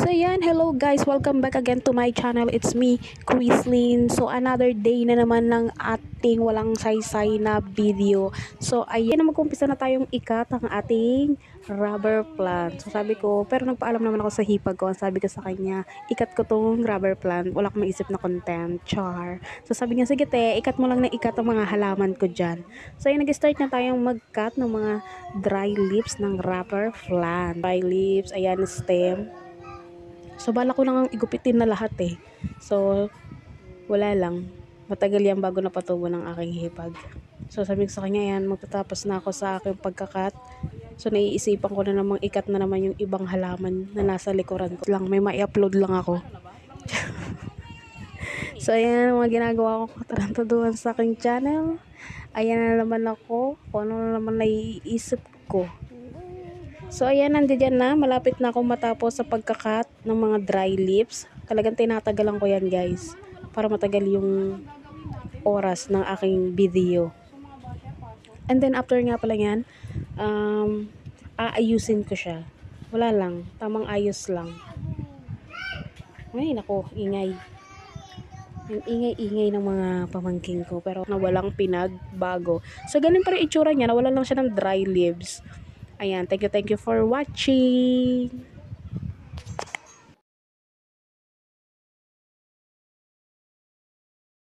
So yan, hello guys, welcome back again to my channel. It's me, Chrislyn. So another day na naman ng ating walang saysay na video. So ayan na, mag-umpisa na tayong ikat ang ating rubber plant. So sabi ko, pero nagpaalam naman ako sa hipag ko. Sabi ko sa kanya, ikat ko tong rubber plant. Wala akong maisip na content, char. So sabi niya, sige te, ikat mo lang na ikat ang mga halaman ko dyan. So ayan, nag-start na tayong mag-cut ng mga dry leaves ng rubber plant. Dry leaves, ayan, stem. So, bala ko lang ang igupitin na lahat eh. So, wala lang. Matagal yan bago napatubo ng aking hipag. So, sabi ko sa kanya yan, magtatapos na ako sa aking pagkakat. So, naiisipan ko na namang ikat na naman yung ibang halaman na nasa likuran ko lang. May ma-upload lang ako. So, ayan ang mga ginagawa ko katarantaduhan sa aking channel. Ayan na naman ako. Kung ano na naman naiisip ko. So ayan, nandiyan na, malapit na akong matapos sa pagkakat ng mga dry leaves. Talagang tinatagalan ko yan guys, para matagal yung oras ng aking video. And then after nga pala yan, aayusin ko siya. Wala lang, tamang ayos lang. Ay nako, ingay. Yung ingay-ingay ng mga pamangking ko, pero na walang pinagbago. So ganun pa rin itsura niya, nawala lang siya ng dry leaves. Ayan, thank you for watching.